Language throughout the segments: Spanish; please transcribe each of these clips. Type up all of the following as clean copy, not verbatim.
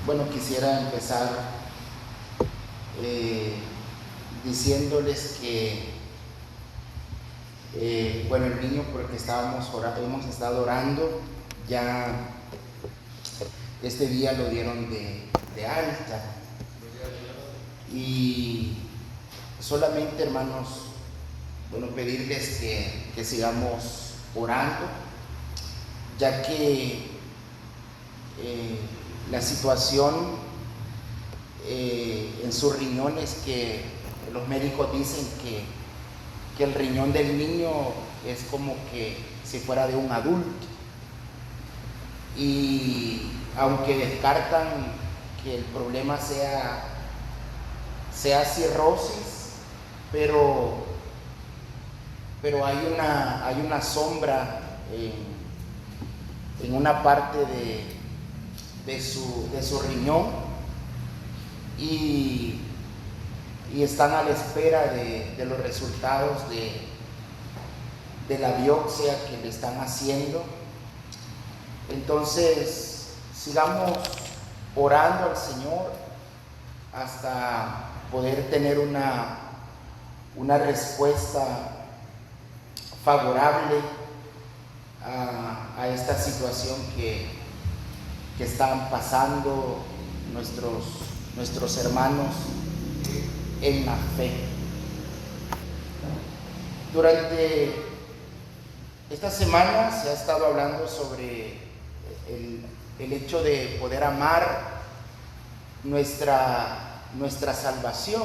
Bueno, quisiera empezar diciéndoles que, el niño por el que hemos estado orando, ya este día lo dieron de alta. Y solamente, hermanos, pedirles que sigamos orando, ya que la situación en sus riñones, que los médicos dicen que el riñón del niño es como que si fuera de un adulto, y aunque descartan que el problema sea cirrosis, pero hay una sombra en una parte de su riñón, y están a la espera de los resultados de la biopsia que le están haciendo. Entonces, sigamos orando al Señor hasta poder tener una respuesta favorable a esta situación que están pasando nuestros hermanos en la fe. Durante esta semana se ha estado hablando sobre el hecho de poder amar nuestra salvación,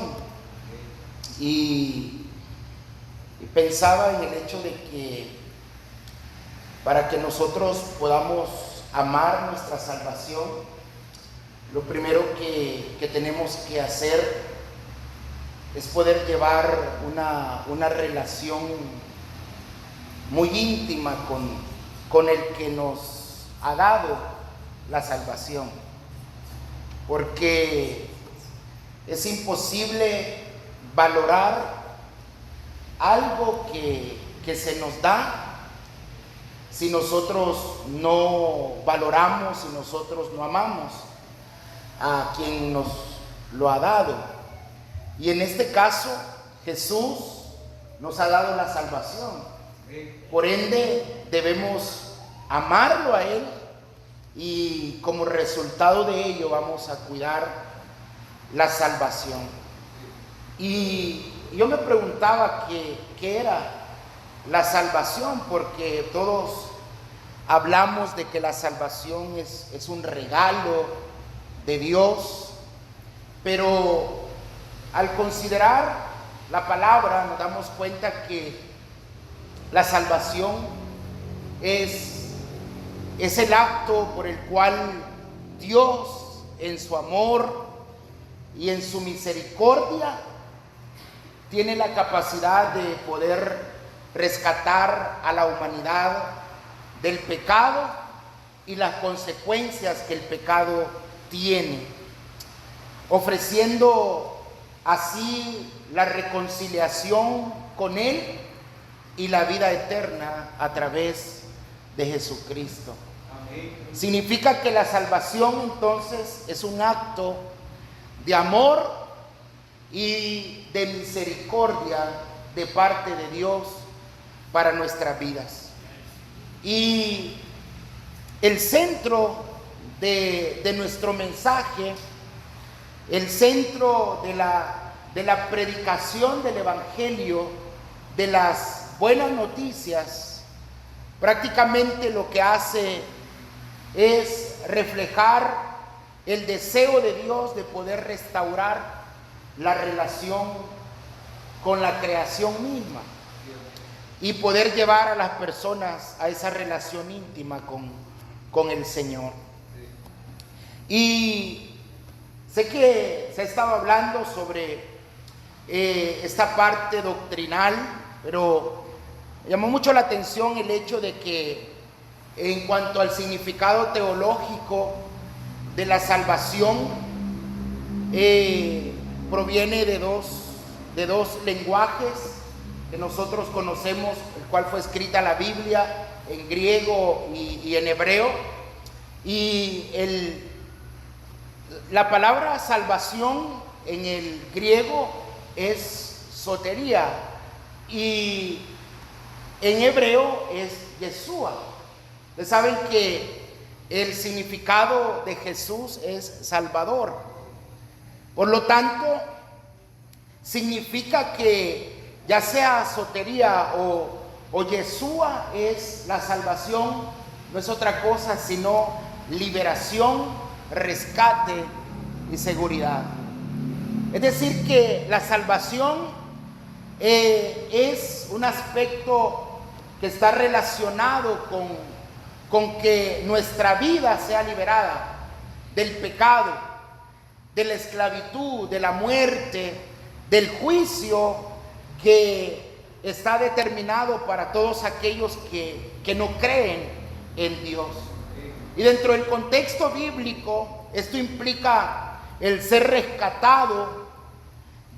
y pensaba en el hecho de que para que nosotros podamos amar nuestra salvación, lo primero que tenemos que hacer es poder llevar una relación muy íntima con el que nos ha dado la salvación, porque es imposible valorar algo que se nos da si nosotros no valoramos, si nosotros no amamos a quien nos lo ha dado. Y en este caso, Jesús nos ha dado la salvación. Por ende, debemos amarlo a Él, y como resultado de ello vamos a cuidar la salvación. Y yo me preguntaba qué era la salvación, porque todos hablamos de que la salvación es un regalo de Dios, pero al considerar la palabra nos damos cuenta que la salvación es el acto por el cual Dios, en su amor y en su misericordia, tiene la capacidad de poder rescatar a la humanidad del pecado y las consecuencias que el pecado tiene, ofreciendo así la reconciliación con Él y la vida eterna a través de Jesucristo. Amén. Significa que la salvación entonces es un acto de amor y de misericordia de parte de Dios para nuestras vidas. Y el centro de nuestro mensaje, el centro de la predicación del Evangelio, de las buenas noticias, prácticamente lo que hace es reflejar el deseo de Dios de poder restaurar la relación con la creación misma y poder llevar a las personas a esa relación íntima con el Señor. Y sé que se ha estado hablando sobre esta parte doctrinal, pero me llamó mucho la atención el hecho de que en cuanto al significado teológico de la salvación, proviene de dos lenguajes que nosotros conocemos, el cual fue escrita la Biblia en griego y en hebreo. Y La palabra salvación en el griego es sotería y en hebreo es Yeshua. Ustedes saben que el significado de Jesús es Salvador. Por lo tanto, significa que ya sea sotería o Yeshua es la salvación, no es otra cosa sino liberación, rescate y seguridad. Es decir que la salvación es un aspecto que está relacionado con que nuestra vida sea liberada del pecado, de la esclavitud, de la muerte, del juicio que está determinado para todos aquellos que no creen en Dios. Y dentro del contexto bíblico, esto implica el ser rescatado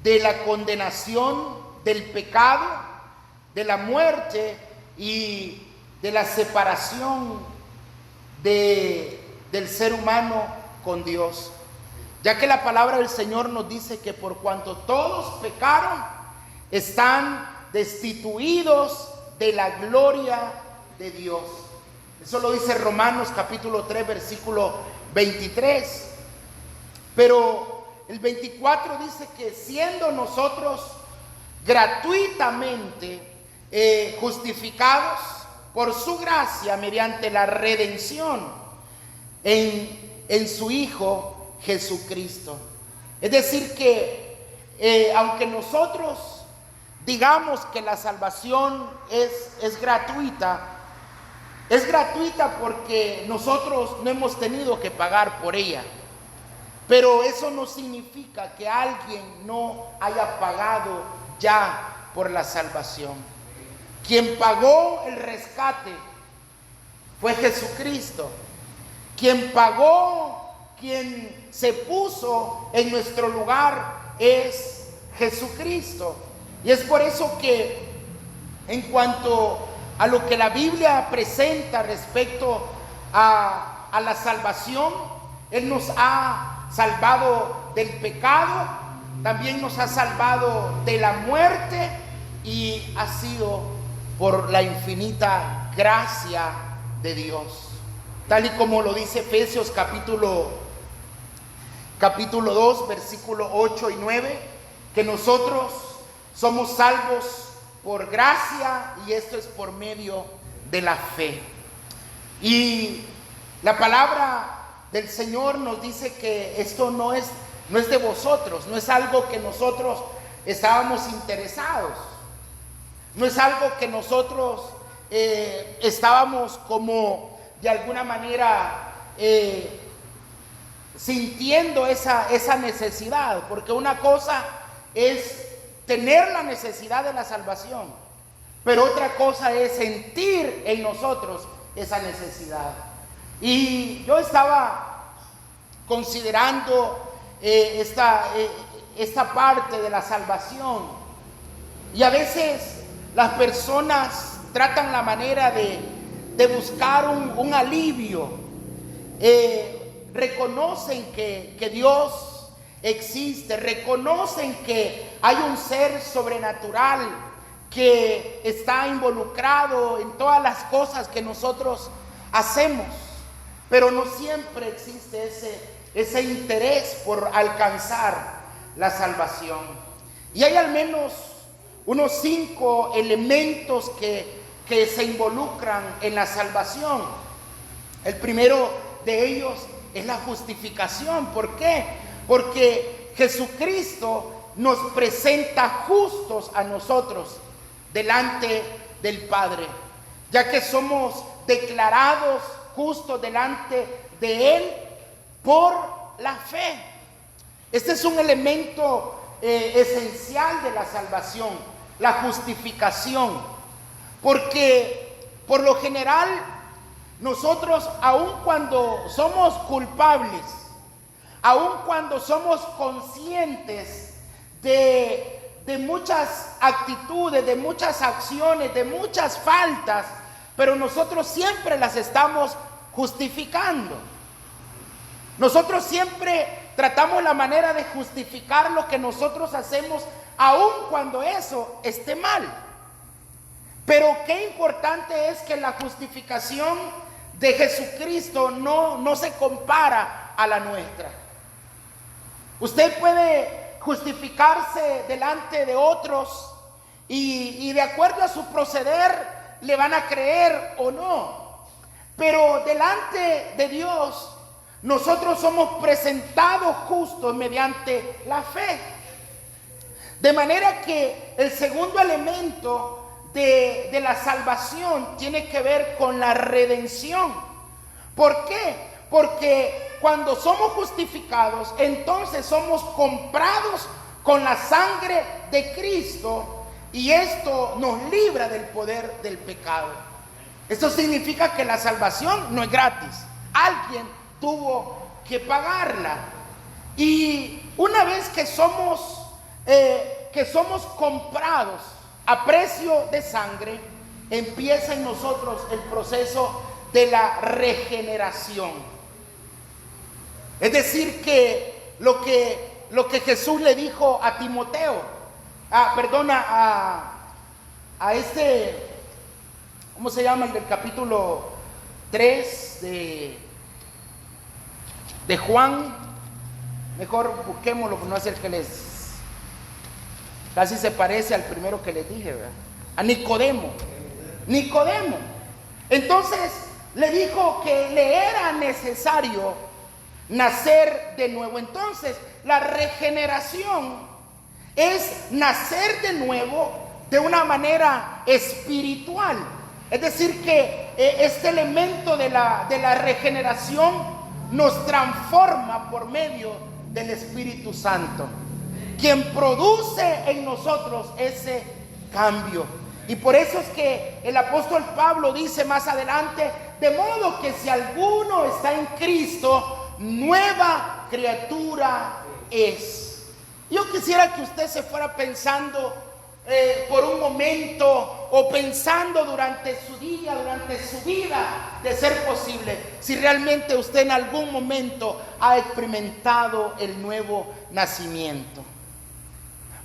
de la condenación, del pecado, de la muerte y de la separación del ser humano con Dios. Ya que la palabra del Señor nos dice que por cuanto todos pecaron, están destituidos de la gloria de Dios. Eso lo dice Romanos capítulo 3, versículo 23. Pero el 24 dice que siendo nosotros gratuitamente justificados por su gracia mediante la redención en su Hijo Jesucristo. Es decir que aunque nosotros digamos que la salvación es gratuita porque nosotros no hemos tenido que pagar por ella. Pero eso no significa que alguien no haya pagado ya por la salvación. Quien pagó el rescate fue Jesucristo. Quien pagó, quien se puso en nuestro lugar es Jesucristo. Y es por eso que en cuanto a lo que la Biblia presenta respecto a la salvación, Él nos ha salvado del pecado, también nos ha salvado de la muerte y ha sido por la infinita gracia de Dios. Tal y como lo dice Efesios capítulo 2, versículo 8 y 9, que nosotros somos salvos por gracia y esto es por medio de la fe. Y la palabra del Señor nos dice que esto no es de vosotros, no es algo que nosotros estábamos interesados, no es algo que nosotros estábamos como de alguna manera sintiendo esa necesidad, porque una cosa es tener la necesidad de la salvación, pero otra cosa es sentir en nosotros esa necesidad. Y yo estaba considerando esta parte de la salvación y a veces las personas tratan la manera de buscar un alivio, reconocen que Dios existe, reconocen que hay un ser sobrenatural que está involucrado en todas las cosas que nosotros hacemos, pero no siempre existe ese interés por alcanzar la salvación. Y hay al menos unos 5 elementos que se involucran en la salvación. El primero de ellos es la justificación. ¿Por qué? Porque Jesucristo nos presenta justos a nosotros delante del Padre, ya que somos declarados justos delante de Él por la fe. Este es un elemento esencial de la salvación, la justificación, porque por lo general nosotros, aun cuando somos culpables, aun cuando somos conscientes de muchas actitudes, de muchas acciones, de muchas faltas, pero nosotros siempre las estamos justificando. Nosotros siempre tratamos la manera de justificar lo que nosotros hacemos, aun cuando eso esté mal. Pero qué importante es que la justificación de Jesucristo no se compara a la nuestra. Usted puede justificarse delante de otros y de acuerdo a su proceder le van a creer o no. Pero delante de Dios nosotros somos presentados justos mediante la fe. De manera que el segundo elemento de la salvación tiene que ver con la redención. ¿Por qué? Porque cuando somos justificados, entonces somos comprados con la sangre de Cristo y esto nos libra del poder del pecado. Esto significa que la salvación no es gratis. Alguien tuvo que pagarla. Y una vez que somos comprados a precio de sangre, empieza en nosotros el proceso de la regeneración. Es decir, que lo que Jesús le dijo a Timoteo, a este, ¿cómo se llama? El del capítulo 3 de Juan. Mejor busquémoslo, no es el que casi se parece al primero que les dije, ¿verdad? A Nicodemo. Entonces le dijo que le era necesario nacer de nuevo. Entonces la regeneración es nacer de nuevo de una manera espiritual. Es decir, que este elemento de la regeneración nos transforma por medio del Espíritu Santo, quien produce en nosotros ese cambio. Y por eso es que el apóstol Pablo dice más adelante: de modo que si alguno está en Cristo, nueva criatura es. Yo quisiera que usted se fuera pensando por un momento, o pensando durante su día, durante su vida, de ser posible, si realmente usted en algún momento ha experimentado el nuevo nacimiento.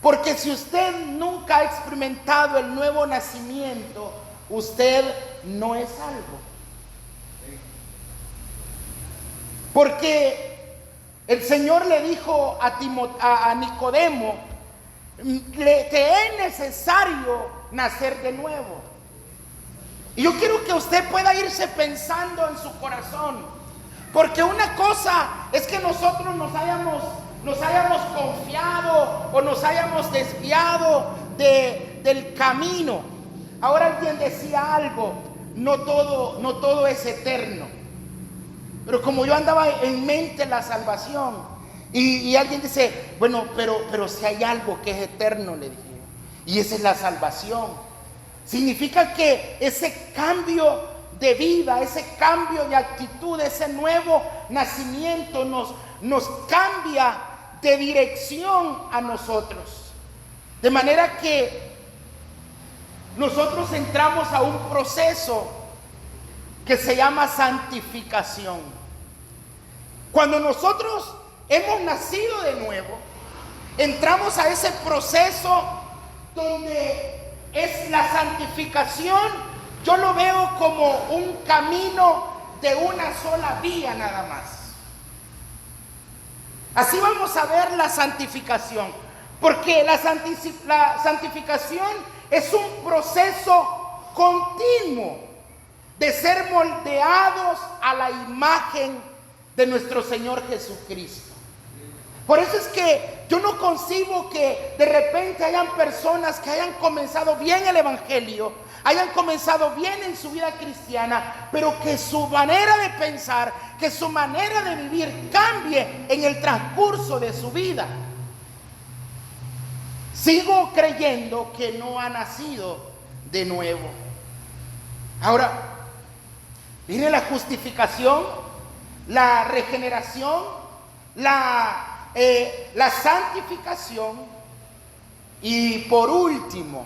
Porque si usted nunca ha experimentado el nuevo nacimiento, usted no es salvo. Porque el Señor le dijo a Nicodemo: te es necesario nacer de nuevo. Y yo quiero que usted pueda irse pensando en su corazón, porque una cosa es que nosotros nos hayamos confiado o nos hayamos desviado del camino. Ahora alguien decía algo: no todo es eterno. Pero como yo andaba en mente la salvación, y alguien dice: bueno, pero si hay algo que es eterno, le dije, y esa es la salvación. Significa que ese cambio de vida, ese cambio de actitud, ese nuevo nacimiento nos cambia de dirección a nosotros. De manera que nosotros entramos a un proceso que se llama santificación. Cuando nosotros hemos nacido de nuevo, entramos a ese proceso donde es la santificación. Yo lo veo como un camino de una sola vía nada más. Así vamos a ver la santificación, porque la santificación es un proceso continuo de ser moldeados a la imagen de nuestro Señor Jesucristo. Por eso es que yo no concibo que de repente hayan personas que hayan comenzado bien el evangelio, hayan comenzado bien en su vida cristiana, pero que su manera de pensar, que su manera de vivir cambie en el transcurso de su vida. Sigo creyendo que no ha nacido de nuevo. Ahora, viene la justificación, la regeneración, la santificación, y por último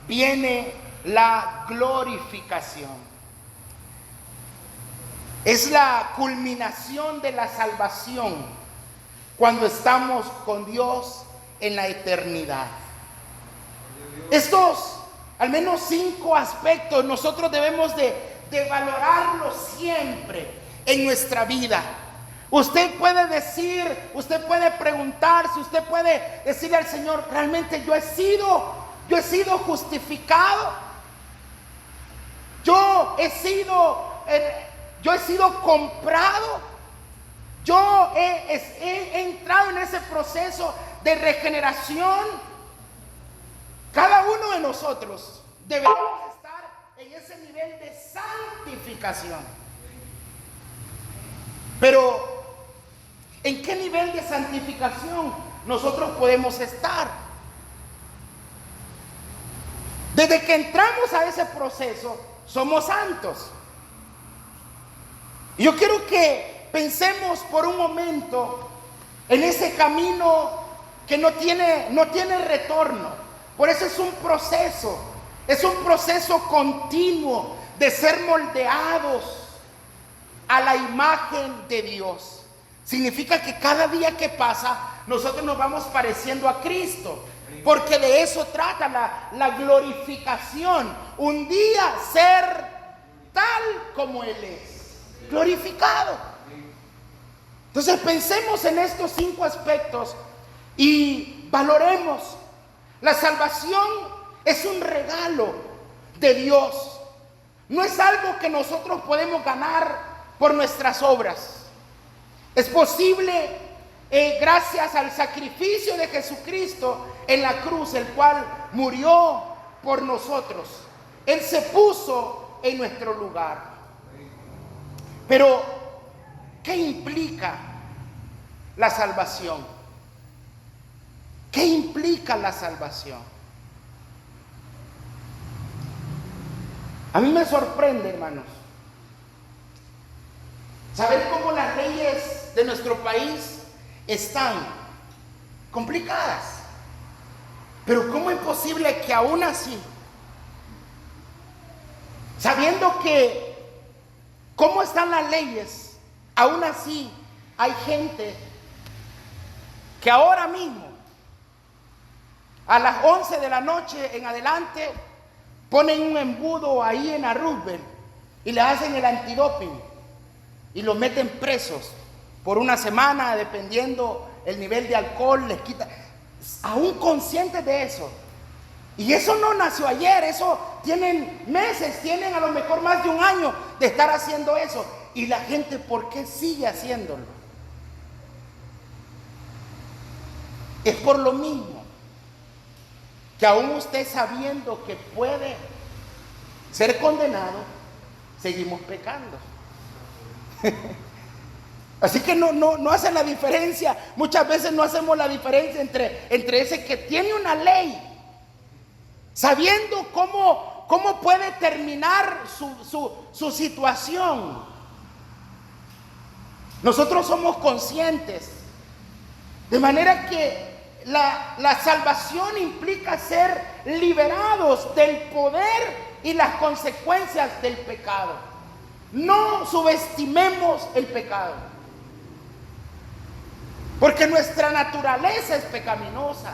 viene la glorificación. Es la culminación de la salvación cuando estamos con Dios en la eternidad. Estos, al menos 5 aspectos, nosotros debemos de valorarlos siempre en nuestra vida. Usted puede decir, usted puede preguntarse, usted puede decirle al Señor: realmente yo he sido justificado, yo he sido comprado, yo he entrado en ese proceso de regeneración. Cada uno de nosotros deberíamos estar en ese nivel de santificación. Pero, ¿en qué nivel de santificación nosotros podemos estar? Desde que entramos a ese proceso, somos santos. Yo quiero que pensemos por un momento en ese camino que no tiene retorno. Por eso es un proceso continuo de ser moldeados a la imagen de Dios. Significa que cada día que pasa, nosotros nos vamos pareciendo a Cristo, porque de eso trata la glorificación. Un día ser tal como Él es, glorificado. Entonces pensemos en estos 5 aspectos y valoremos. La salvación es un regalo de Dios. No es algo que nosotros podemos ganar por nuestras obras. Es posible gracias al sacrificio de Jesucristo en la cruz, el cual murió por nosotros. Él se puso en nuestro lugar. Pero, ¿qué implica la salvación? ¿Qué implica la salvación? A mí me sorprende, hermanos, saber cómo las leyes de nuestro país están complicadas. Pero ¿cómo es posible que aún así, sabiendo que cómo están las leyes, aún así hay gente que ahora mismo, a las 11 de la noche en adelante, ponen un embudo ahí en la Roosevelt y le hacen el antidoping y los meten presos por una semana, dependiendo el nivel de alcohol, les quita, aún conscientes de eso. Y eso no nació ayer, eso tienen meses, tienen a lo mejor más de un año de estar haciendo eso. Y la gente, ¿por qué sigue haciéndolo? Es por lo mismo que aún usted, sabiendo que puede ser condenado, seguimos pecando. Así que no hacen la diferencia. Muchas veces no hacemos la diferencia entre ese que tiene una ley, sabiendo cómo puede terminar su situación. Nosotros somos conscientes, de manera que la salvación implica ser liberados del poder y las consecuencias del pecado. No subestimemos el pecado, porque nuestra naturaleza es pecaminosa.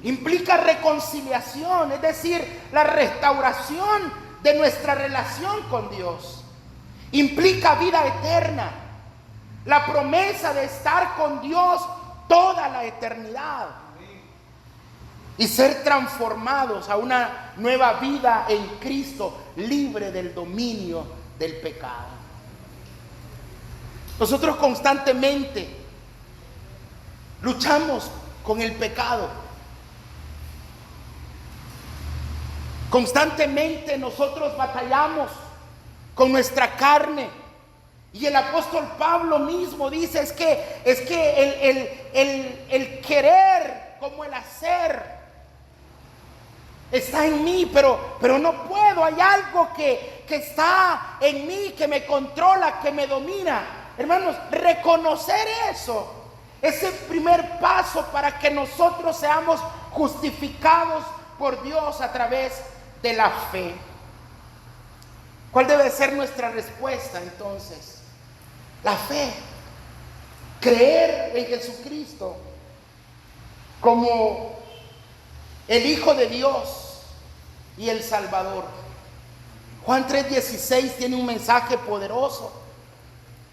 Implica reconciliación, es decir, la restauración de nuestra relación con Dios. Implica vida eterna, la promesa de estar con Dios toda la eternidad y ser transformados a una nueva vida en Cristo, libre del dominio del pecado. Nosotros constantemente luchamos con el pecado. Constantemente nosotros batallamos con nuestra carne. Y el apóstol Pablo mismo dice, es que el querer como el hacer está en mí, pero no puedo. Hay algo que está en mí, que me controla, que me domina. Hermanos, reconocer eso es el primer paso para que nosotros seamos justificados por Dios a través de la fe. ¿Cuál debe ser nuestra respuesta entonces? La fe. Creer en Jesucristo como el Hijo de Dios y el Salvador. Juan 3:16 tiene un mensaje poderoso.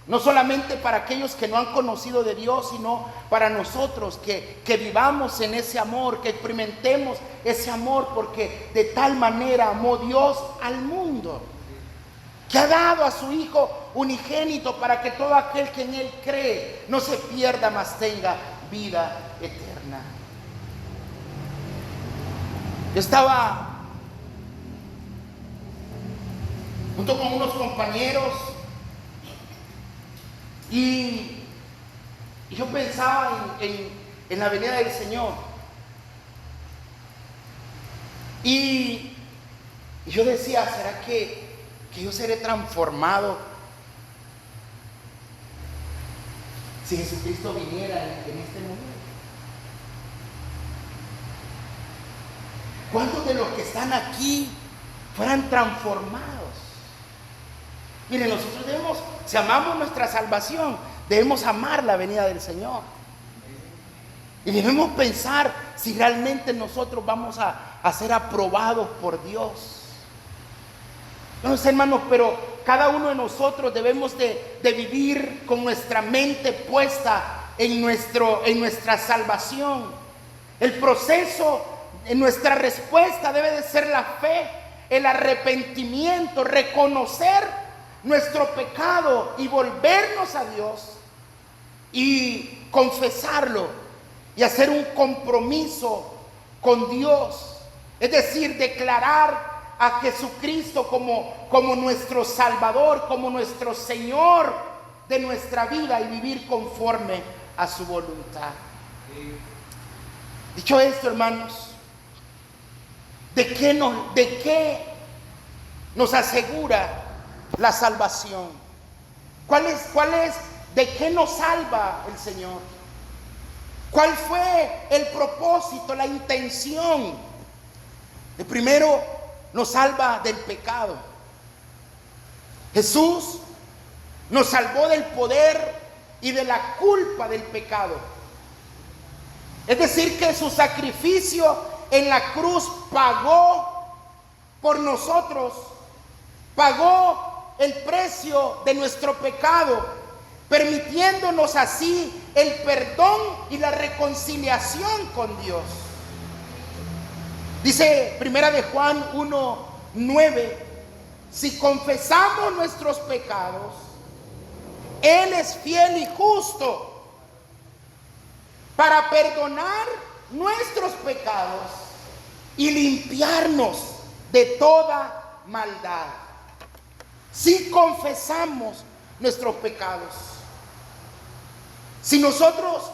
No solamente para aquellos que no han conocido de Dios, sino para nosotros que vivamos en ese amor, que experimentemos ese amor, porque de tal manera amó Dios al mundo, que ha dado a su Hijo unigénito para que todo aquel que en Él cree no se pierda, mas tenga vida eterna. Yo estaba junto con unos compañeros y yo pensaba en la venida del Señor. Y yo decía, ¿será que yo seré transformado si Jesucristo viniera en este momento? ¿Cuántos de los que están aquí fueran transformados? Miren, nosotros debemos, si amamos nuestra salvación, debemos amar la venida del Señor. Y debemos pensar si realmente nosotros vamos a ser aprobados por Dios. No sé, hermanos, pero cada uno de nosotros debemos de vivir con nuestra mente puesta en nuestra salvación. El proceso, en nuestra respuesta debe de ser la fe, el arrepentimiento, reconocer nuestro pecado y volvernos a Dios y confesarlo y hacer un compromiso con Dios. Es decir, declarar a Jesucristo como nuestro Salvador, como nuestro Señor de nuestra vida y vivir conforme a su voluntad. Dicho esto, hermanos, ¿de qué nos asegura la salvación? ¿Cuál es? ¿De qué nos salva el Señor? ¿Cuál fue el propósito, la intención? De primero, nos salva del pecado. Jesús nos salvó del poder y de la culpa del pecado. Es decir, que su sacrificio en la cruz pagó por nosotros, pagó el precio de nuestro pecado, permitiéndonos así el perdón y la reconciliación con Dios. Dice Primera de Juan 1:9, si confesamos nuestros pecados, Él es fiel y justo para perdonar nuestros pecados y limpiarnos de toda maldad. Si confesamos nuestros pecados, si nosotros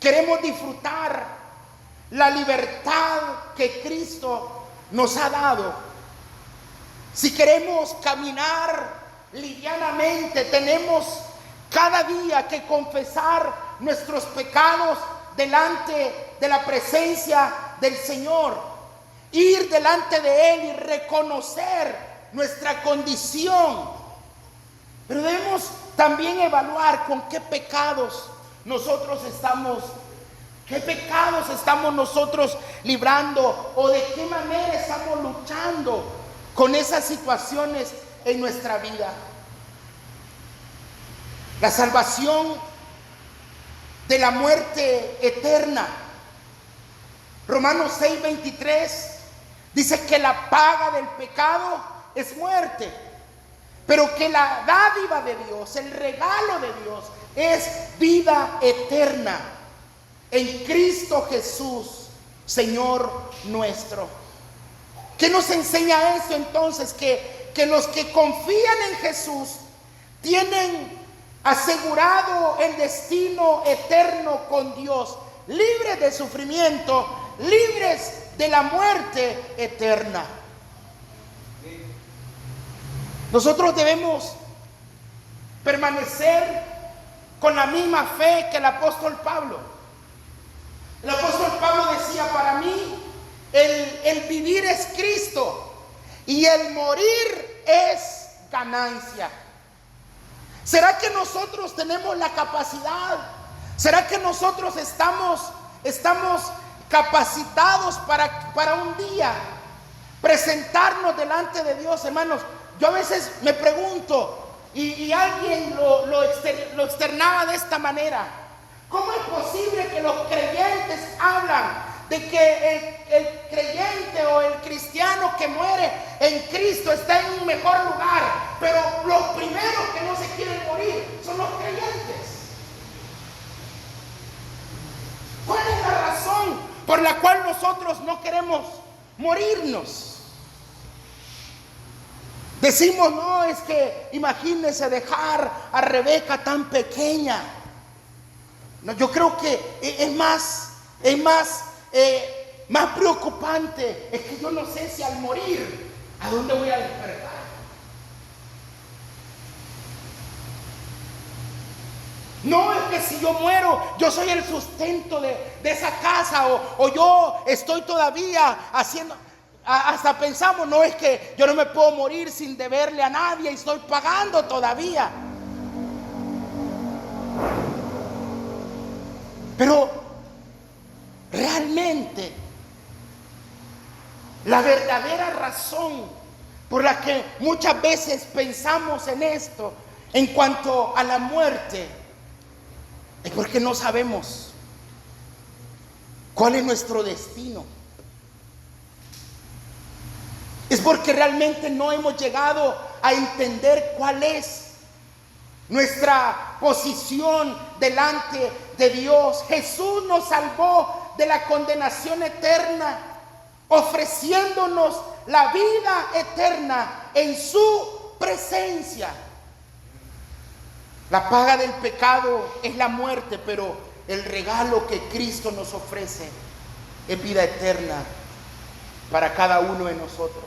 queremos disfrutar la libertad que Cristo nos ha dado, si queremos caminar livianamente, tenemos cada día que confesar nuestros pecados delante de la presencia del Señor, ir delante de Él y reconocer nuestra condición. Pero debemos también evaluar con qué pecados estamos nosotros librando, o de qué manera estamos luchando con esas situaciones en nuestra vida. La salvación de la muerte eterna. Romanos 6:23 dice que la paga del pecado es muerte, pero que la dádiva de Dios, el regalo de Dios, es vida eterna en Cristo Jesús, Señor nuestro. ¿Qué nos enseña esto entonces? Que los que confían en Jesús tienen asegurado el destino eterno con Dios, libres de sufrimiento, libres de la muerte eterna. Nosotros debemos permanecer con la misma fe que el apóstol Pablo. El apóstol Pablo decía, para mí el vivir es Cristo y el morir es ganancia. ¿Será que nosotros tenemos la capacidad? ¿Será que nosotros estamos capacitados para un día presentarnos delante de Dios? Hermanos, yo a veces me pregunto, y alguien lo externaba de esta manera: ¿cómo es posible que los creyentes hablan de que el creyente o el cristiano que muere en Cristo está en un mejor lugar, pero los primeros que no se quieren morir son los creyentes? ¿Cuál es la razón por la cual nosotros no queremos morirnos? Decimos, no, es que imagínense dejar a Rebeca tan pequeña. No, yo creo que es más preocupante. Es que yo no sé si al morir, ¿a dónde voy a despertar? No es que si yo muero, yo soy el sustento de esa casa, o yo estoy todavía haciendo. Hasta pensamos, no, es que yo no me puedo morir sin deberle a nadie y estoy pagando todavía. Pero realmente la verdadera razón por la que muchas veces pensamos en esto, en cuanto a la muerte, es porque no sabemos cuál es nuestro destino. Es porque realmente no hemos llegado a entender cuál es nuestra posición delante de Dios. Jesús nos salvó de la condenación eterna, ofreciéndonos la vida eterna en su presencia. La paga del pecado es la muerte, pero el regalo que Cristo nos ofrece es vida eterna para cada uno de nosotros.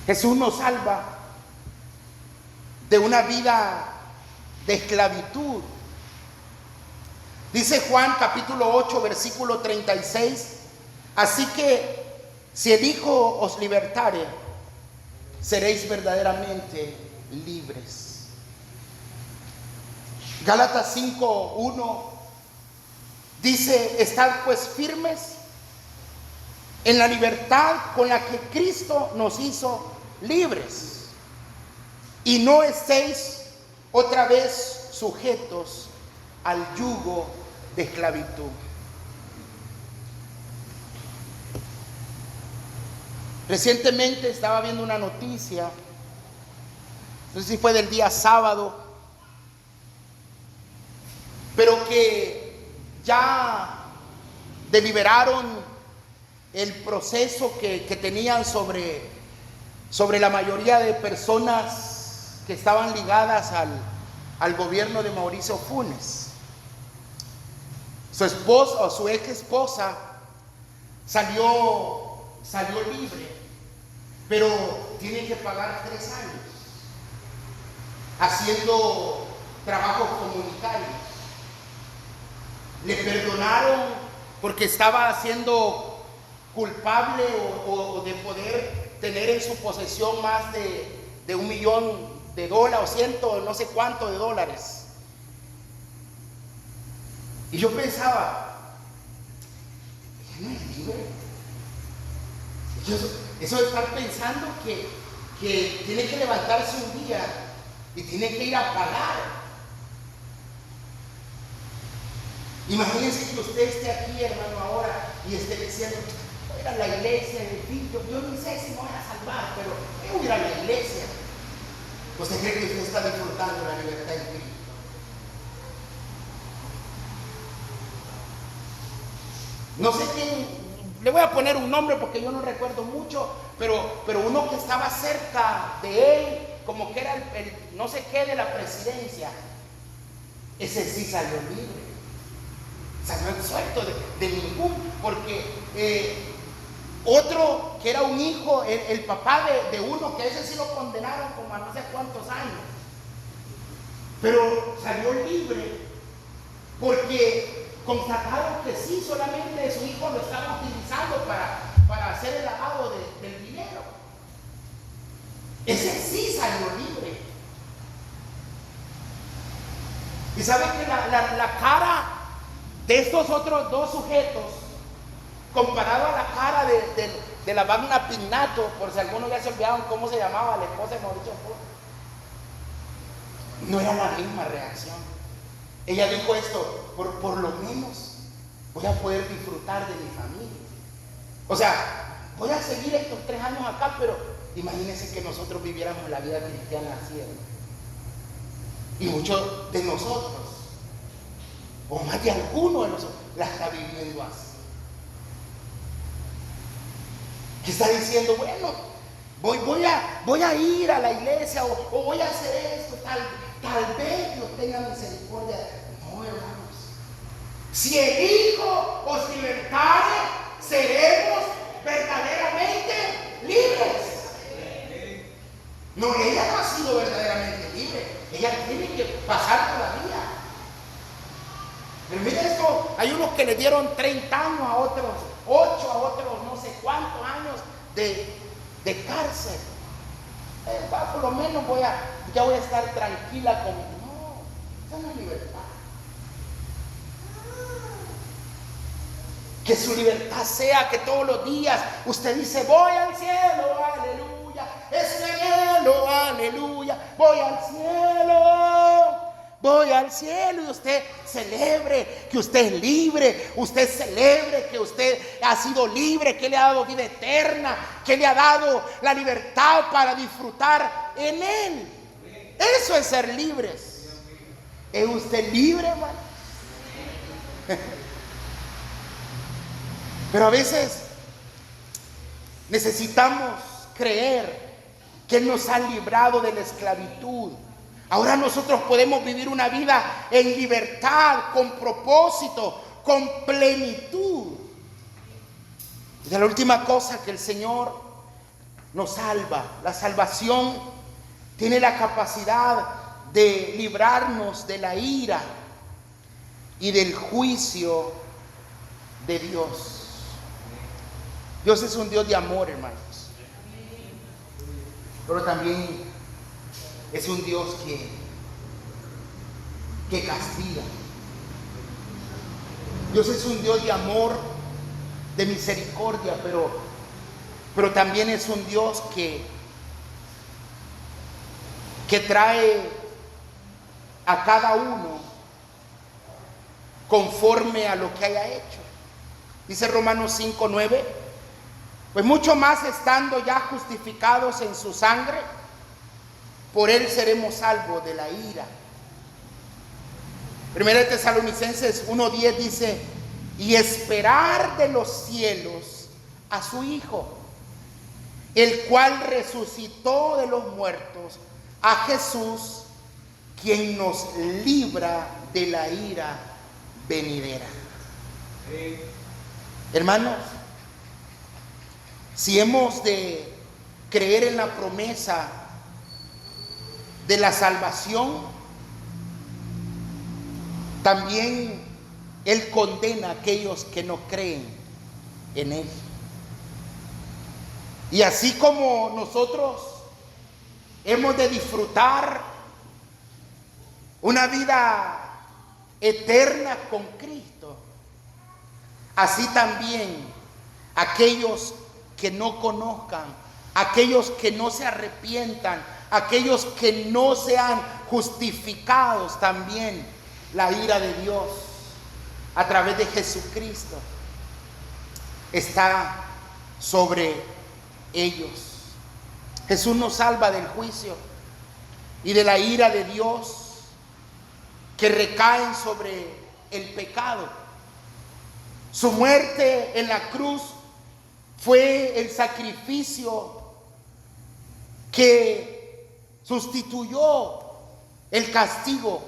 Jesús nos salva de una vida de esclavitud. Dice Juan capítulo 8 versículo 36: así que si el Hijo os libertare, seréis verdaderamente libres. Gálatas 5:1 dice: estad pues firmes en la libertad con la que Cristo nos hizo libres, y no estéis otra vez sujetos al yugo de esclavitud. Recientemente estaba viendo una noticia, no sé si fue del día sábado, pero que ya deliberaron el proceso que tenían sobre la mayoría de personas que estaban ligadas al gobierno de Mauricio Funes. Su esposa o su ex esposa salió libre, pero tiene que pagar 3 años haciendo trabajos comunitarios. Le perdonaron porque estaba siendo culpable o de poder tener en su posesión más de $1 millón o 100, no sé cuánto de dólares. Y yo pensaba, ¿ya no es libre? Eso de estar pensando que tiene que levantarse un día y tiene que ir a pagar. Imagínense que usted esté aquí, hermano, ahora y esté diciendo: voy a ir a la iglesia, en fin, yo no sé si me voy a salvar, pero voy a ir a la iglesia. ¿Usted cree que usted está disfrutando la libertad en Cristo? No sé quién, le voy a poner un nombre porque yo no recuerdo mucho, pero uno que estaba cerca de él, como que era el no sé qué de la presidencia, ese sí salió libre. Salió suelto de ningún, porque otro que era un hijo, el papá de uno, que ese sí lo condenaron como a no sé cuántos años, pero salió libre porque constataron que sí, solamente su hijo lo estaba utilizando para hacer el lavado del dinero. Ese sí salió libre. Y saben que la cara de estos otros dos sujetos, comparado a la cara de la Magna Pignato, por si algunos ya se olvidaron cómo se llamaba la esposa de Mauricio Ford, no era la misma reacción. Ella dijo esto: por lo menos voy a poder disfrutar de mi familia. O sea, voy a seguir estos 3 años acá, pero imagínense que nosotros viviéramos la vida cristiana así, ¿no? Y muchos de nosotros, o más de algunos de nosotros, la está viviendo así. Que está diciendo, bueno, voy a ir a la iglesia o voy a hacer esto, tal vez Dios tenga misericordia. No, hermanos. Si el Hijo os libertare, seremos verdaderamente libres. No, ella no ha sido verdaderamente libre. Ella tiene que pasar todavía. Pero miren esto, hay unos que le dieron 30 años, a otros 8, a otros no sé cuántos años de cárcel. Por lo menos ya voy a estar tranquila con... No, esa no es libertad. Que su libertad sea que todos los días usted dice, voy al cielo, aleluya, es mi anhelo, aleluya, voy al cielo, y usted celebre que usted es libre, usted celebre que usted ha sido libre, que le ha dado vida eterna, que le ha dado la libertad para disfrutar en Él. Eso es ser libres. ¿Es usted libre, hermano? Pero a veces necesitamos creer que Él nos ha librado de la esclavitud. Ahora nosotros podemos vivir una vida en libertad, con propósito, con plenitud. Y la última cosa que el Señor nos salva, la salvación tiene la capacidad de librarnos de la ira y del juicio de Dios. Dios es un Dios de amor, hermanos, pero también es un Dios que castiga. Dios es un Dios de amor, de misericordia, pero también es un Dios que trae a cada uno conforme a lo que haya hecho. Dice Romanos 5:9, pues mucho más estando ya justificados en su sangre, por Él seremos salvos de la ira. Primera de Tesalonicenses 1:10 dice, y esperar de los cielos a su Hijo, el cual resucitó de los muertos, a Jesús, quien nos libra de la ira venidera. Hermanos, si hemos de creer en la promesa de la salvación, también Él condena a aquellos que no creen en Él. Y así como nosotros hemos de disfrutar una vida eterna con Cristo, así también aquellos que no conozcan, aquellos que no se arrepientan, aquellos que no sean justificados, también la ira de Dios a través de Jesucristo está sobre ellos. Jesús nos salva del juicio y de la ira de Dios que recaen sobre el pecado. Su muerte en la cruz fue el sacrificio que sustituyó el castigo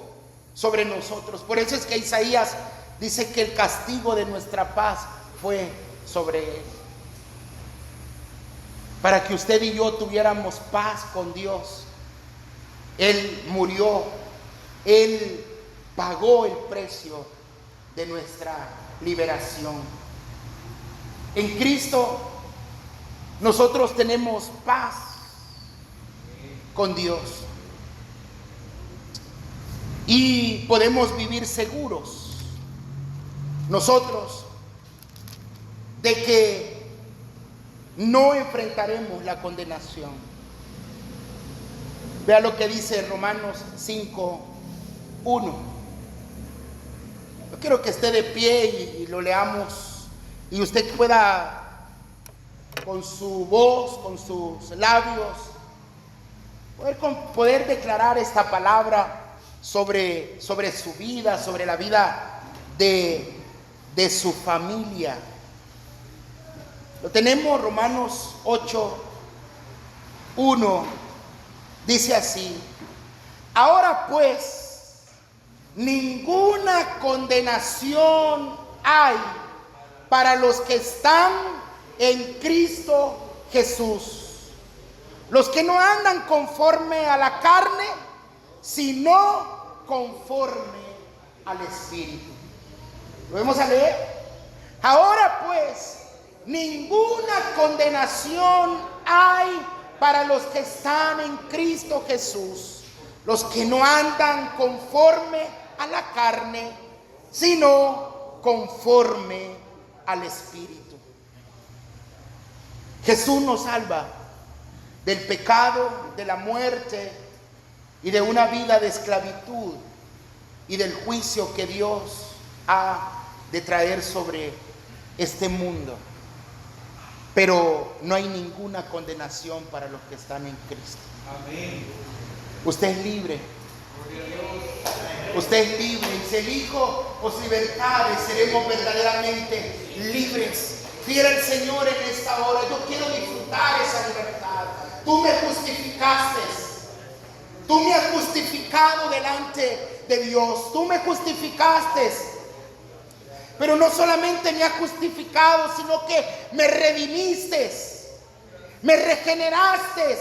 sobre nosotros. Por eso es que Isaías dice que el castigo de nuestra paz fue sobre Él, para que usted y yo tuviéramos paz con Dios. Él murió, Él pagó el precio de nuestra liberación. En Cristo nosotros tenemos paz con Dios y podemos vivir seguros nosotros de que no enfrentaremos la condenación. Vea lo que dice Romanos 5:1. Yo quiero que esté de pie y lo leamos, y usted pueda con su voz, con sus labios, poder declarar esta palabra sobre su vida, sobre la vida de su familia. Lo tenemos, Romanos 8:1, dice así: ahora pues, ninguna condenación hay para los que están en Cristo Jesús, los que no andan conforme a la carne, sino conforme al Espíritu. ¿Lo vamos a leer? Ahora pues, ninguna condenación hay para los que están en Cristo Jesús, los que no andan conforme a la carne, sino conforme al Espíritu. Jesús nos salva del pecado, de la muerte y de una vida de esclavitud y del juicio que Dios ha de traer sobre este mundo. Pero no hay ninguna condenación para los que están en Cristo. Amén. Usted es libre. Usted es libre. Y si el Hijo os libertare, seremos verdaderamente libres. Pide al Señor en esta hora: yo quiero disfrutar esa libertad. Tú me justificaste. Tú me has justificado delante de Dios. Tú me justificaste. Pero no solamente me has justificado, sino que me redimiste, me regeneraste,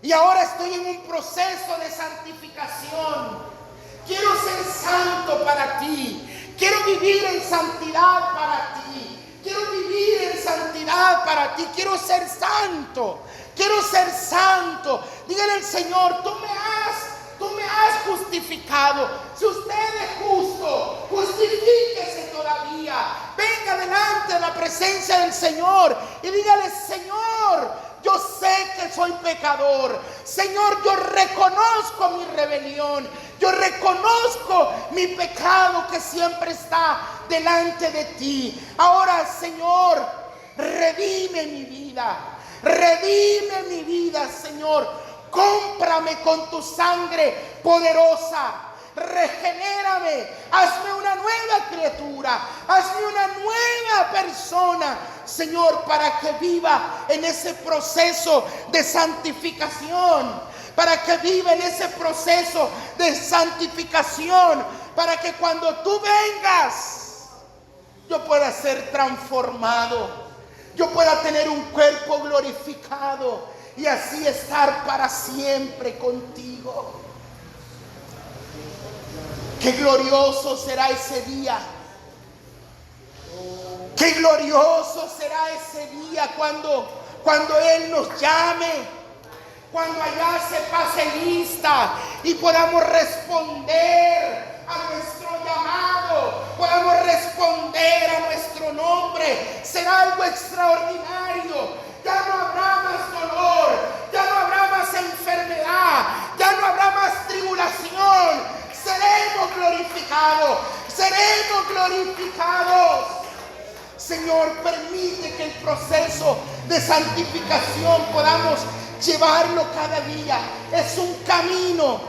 y ahora estoy en un proceso de santificación. Quiero ser santo para ti. Quiero vivir en santidad para ti. Quiero vivir en santidad para ti. Quiero ser santo. Quiero ser santo. Dígale al Señor: tú me has justificado. Si usted es justo, justifíquese todavía. Venga delante de la presencia del Señor y dígale: Señor, yo sé que soy pecador. Señor, yo reconozco mi rebelión. Yo reconozco mi pecado que siempre está delante de ti. Ahora, Señor, redime mi vida. Redime mi vida, Señor. Cómprame con tu sangre poderosa. Regenérame. Hazme una nueva criatura. Hazme una nueva persona, Señor, para que viva en ese proceso de santificación. Para que viva en ese proceso de santificación. Para que cuando tú vengas, yo pueda ser transformado. Yo pueda tener un cuerpo glorificado. Y así estar para siempre contigo. Qué glorioso será ese día. Qué glorioso será ese día cuando Él nos llame. Cuando allá se pase lista y podamos responder a nuestro llamado. Podamos responder a nuestro nombre. Será algo extraordinario. Ya no habrá más dolor, ya no habrá más enfermedad, ya no habrá más tribulación. Seremos glorificados, seremos glorificados. Señor, permite que el proceso de santificación podamos llevarlo cada día. Es un camino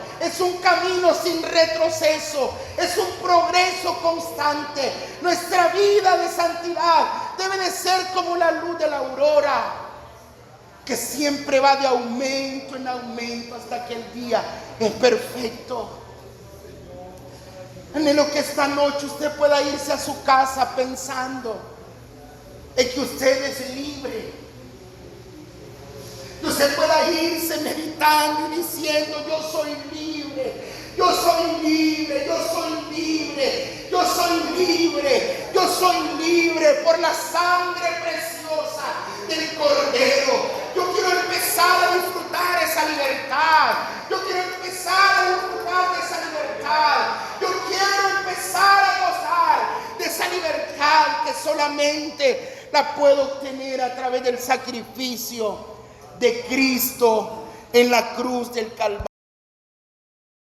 sin retroceso, es un progreso constante. Nuestra vida de santidad debe de ser como la luz de la aurora, que siempre va de aumento en aumento hasta que el día es perfecto. Anhelo que esta noche usted pueda irse a su casa pensando en que usted es libre. Que usted pueda irse meditando y diciendo: yo soy libre. Yo soy libre, yo soy libre, yo soy libre, yo soy libre por la sangre preciosa del Cordero. Yo quiero empezar a disfrutar esa libertad. Yo quiero empezar a disfrutar de esa libertad. Yo quiero empezar a gozar de esa libertad que solamente la puedo obtener a través del sacrificio de Cristo en la cruz del Calvario.